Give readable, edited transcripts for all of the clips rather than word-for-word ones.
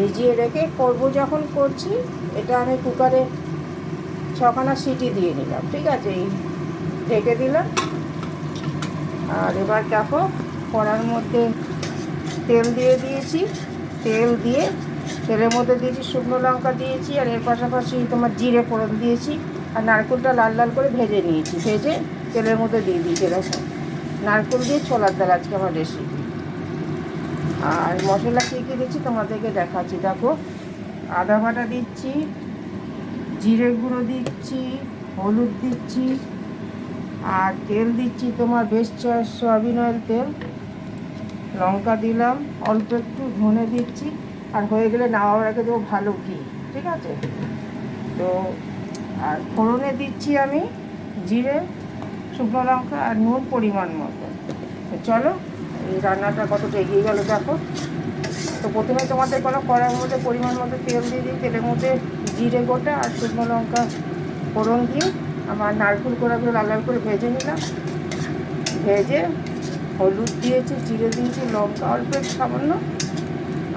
ভিজিয়ে রেখে করবো যখন করছি। এটা আমি কুকারে 6খানা সিটি দিয়ে নিলাম, ঠিক আছে, এই ঢেকে দিলাম। আর এবার দেখো কড়ার মধ্যে তেল দিয়ে দিয়েছি, তেল দিয়ে তেলের মধ্যে দিয়েছি শুকনো লঙ্কা দিয়েছি, আর এর পাশাপাশি তোমার জিরে ফোড়ন দিয়েছি, আর নারকেলটা লাল লাল করে ভেজে নিয়েছি, ভেজে তেলের মধ্যে দিয়ে দিয়েছি। দেখো নারকেল দিয়ে ছোলার ডাল আজকে আমার রেসিপি। আর মশলা কী কী দিচ্ছি তোমাদেরকে দেখাচ্ছি। দেখো আদা বাটা দিচ্ছি, জিরে গুঁড়ো দিচ্ছি, হলুদ দিচ্ছি, আর তেল দিচ্ছি তোমার বেস্ট চয়েস সয়াবিন অয়েল তেল, লঙ্কা দিলাম অল্প একটু, ধনে দিচ্ছি, আর হয়ে গেলে নামাবার আগে দেবো ভালো ঘি, ঠিক আছে। তো আর ফোড়নে দিচ্ছি আমি জিরে, শুকনো লঙ্কা আর নুন পরিমাণ মতো। তো চলো এই রান্নাটা কতটা এগিয়ে গেলো দেখো। তো প্রথমে তোমাদের কোনো কড়ার মধ্যে পরিমাণ মতো তেল দিয়ে দিই, তেলের মধ্যে জিরে গোটা আর শুকনো লঙ্কা ফোড়ন দিয়ে আমার নারকেল কোড়াগুলো লাল লাল করে ভেজে নিলাম, ভেজে হলুদ দিয়েছি, জিরে দিয়েছি, লঙ্কা অল্প একটু সামান্য,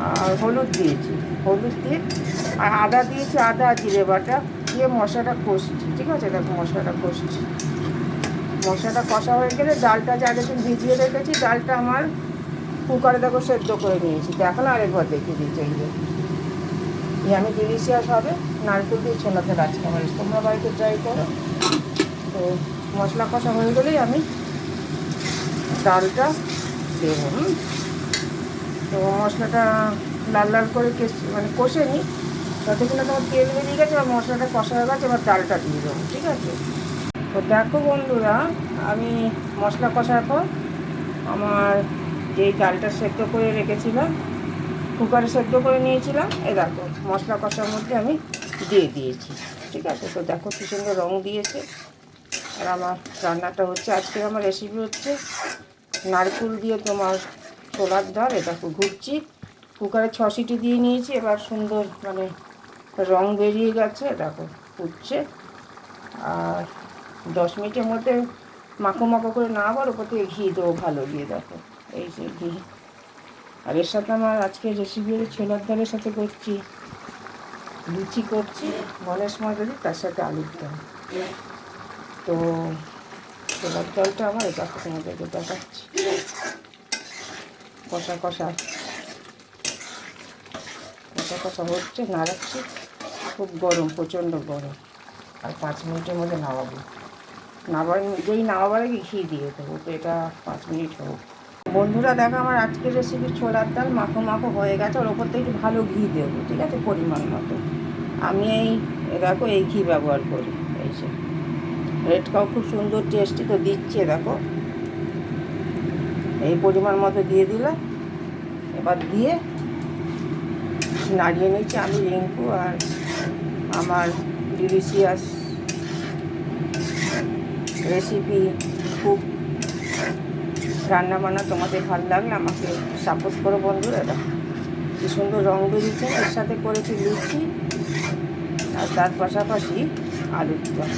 আর হলুদ দিয়েছি, হলুদ দিয়ে আর আদা দিয়েছি, আদা আর জিরে বাটা দিয়ে মশলাটা কষছি, ঠিক আছে। দেখো মশলাটা কষছি, মশলাটা কষা হয়ে গেলে ডালটা যা দেখুন ভিজিয়ে রেখেছি, ডালটা আমার কুকারে দেখো সেদ্ধ করে নিয়েছি। দেখালো আরেকবার দেখিয়ে দিচ্ছি, এই আমি ডিলিশিয়াস হবে নারকেল দিয়ে ছোলাতে আজকে আমার, তোমরা বাড়িতে ট্রাই করো। তো মশলা কষা হয়ে গেলেই আমি ডালটা দেবো। তো মশলাটা লাল লাল করে মানে কষে নিই, যতক্ষণ তোমার তেল বেরিয়ে গেছে আর মশলাটা কষা হয়ে গেছে, এবার ডালটা দিয়ে দেবো, ঠিক আছে। তো দেখো বন্ধুরা, আমি মশলা কষার পর আমার যেই ডালটা সেদ্ধ করে রেখেছিলাম, কুকারে সেদ্ধ করে নিয়েছিলাম, এই দেখো মশলা কষার মধ্যে আমি দিয়ে দিয়েছি, ঠিক আছে। তো দেখো কী সুন্দর রঙ দিয়েছে। আর আমার রান্নাটা হচ্ছে, আজকে আমার রেসিপি হচ্ছে নারকেল দিয়ে তোমার ছোলার ডাল। এটা ঘুরছি, কুকারে 6 সিটি দিয়ে নিয়েছি, এবার সুন্দর মানে রং বেরিয়ে গেছে, দেখো ফুটছে। আর 10 মিনিটের মধ্যে মাখো মাখো করে না, আবার ওপর থেকে ঘি দেবো ভালো দিয়ে, দেখো এই যে ঘি। আর এর সাথে আমার আজকে রেসিপি হচ্ছে ছোলার ডালের সাথে করছি লুচি, করছি গণেশ মাঝারি, তার সাথে আলুর ডাল। তো ছোলার ডালটা আমার এটা তোমাদেরকে দেখাচ্ছি, কষা কষা কষা কষা হচ্ছে, নাড়াচ্ছি, খুব গরম, প্রচণ্ড গরম। আর 5 মিনিটের মধ্যে নামাবো, যেই নামাবার আগে ঘি দিয়ে দেবো। তো এটা 5 মিনিট হোক। বন্ধুরা দেখো আমার আজকের রেসিপি ছোলার ডাল মাখো মাখো হয়ে গেছে, ওর ওপর থেকে একটু ভালো ঘি দেবো, ঠিক আছে, পরিমাণ মতো। আমি দেখো এই ঘি ব্যবহার করি, এই যে রেডটাও খুব সুন্দর টেস্টি। তো দিচ্ছি দেখো এই পরিমাণ মতো দিয়ে দিলাম, এবার দিয়ে নাড়িয়ে নিচ্ছি। আমি রিঙ্কু আর আমার ডিলিশিয়াস রেসিপি খুব রান্নাবান্না তোমাদের ভালো লাগলে আমাকে সাপোর্ট করো বন্ধুরা। দেখো কী সুন্দর রঙ বেরিয়েছে। এর সাথে করেছি লুচি, আর তার পাশাপাশি আলুর দম।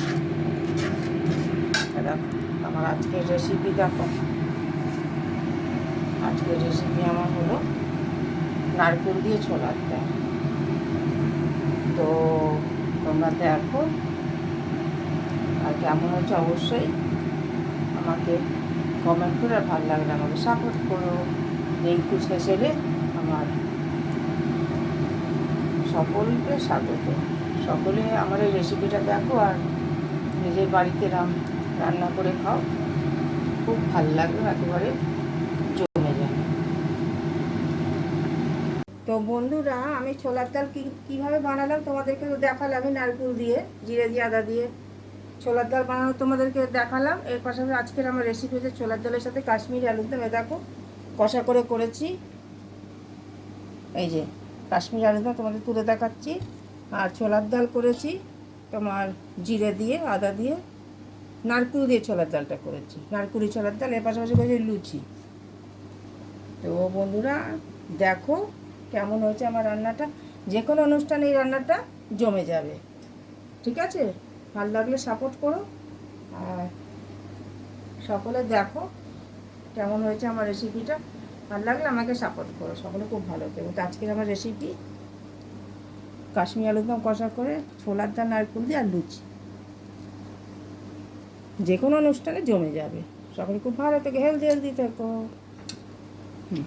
দেখো আমার আজকের রেসিপি, দেখো আজকের রেসিপি আমার হলো নারকেল দিয়ে ছোলার ডাল। তো তোমরা দেখো আর কেমন হচ্ছে অবশ্যই আমাকে কমেন্ট করে, আর ভালো লাগলে আমাকে সাপোর্ট করো। রিঙ্কু শেষেলে আমার সকলকে স্বাগত। সকলে আমার এই রেসিপিটা দেখো আর নিজের বাড়িতে রান্না করে খাও, খুব ভালো লাগবে, একেবারে জমে যাবে। তো বন্ধুরা আমি ছোলার ডাল কীভাবে বানালাম তোমাদেরকে তো দেখালাম, আমি নারকেল দিয়ে জিরে দিয়ে আদা দিয়ে ছোলার ডাল বানানো তোমাদেরকে দেখালাম। এর পাশাপাশি আজকের আমার রেসিপি হচ্ছে ছোলার ডালের সাথে কাশ্মীরি আলুর দম। দেখো কষা করে করেছি, এই যে কাশ্মীরি আলুর দম তোমাদের তুলে দেখাচ্ছি। আর ছোলার ডাল করেছি তোমার জিরে দিয়ে আদা দিয়ে, নারকেল দিয়ে ছোলার ডালটা করেছি, নারকেলি ছোলার ডাল। এর পাশাপাশি করেছি লুচি। তো বন্ধুরা দেখো কেমন হয়েছে আমার রান্নাটা, যে কোনো অনুষ্ঠানে এই রান্নাটা জমে যাবে, ঠিক আছে। ভালো লাগলে সাপোর্ট করো, আর সকলে দেখো কেমন হয়েছে আমার রেসিপিটা। ভালো লাগলে আমাকে সাপোর্ট করো, সকলে খুব ভালো থেকো। তো আজকের আমার রেসিপি কাশ্মীরি আলুর দম কষা করে ছোলার ডাল নারকেল দিয়ে আর লুচি, যে কোনো অনুষ্ঠানে জমে যাবে। সকলে খুব ভালো থেকে হেলদি থেকো। হুম।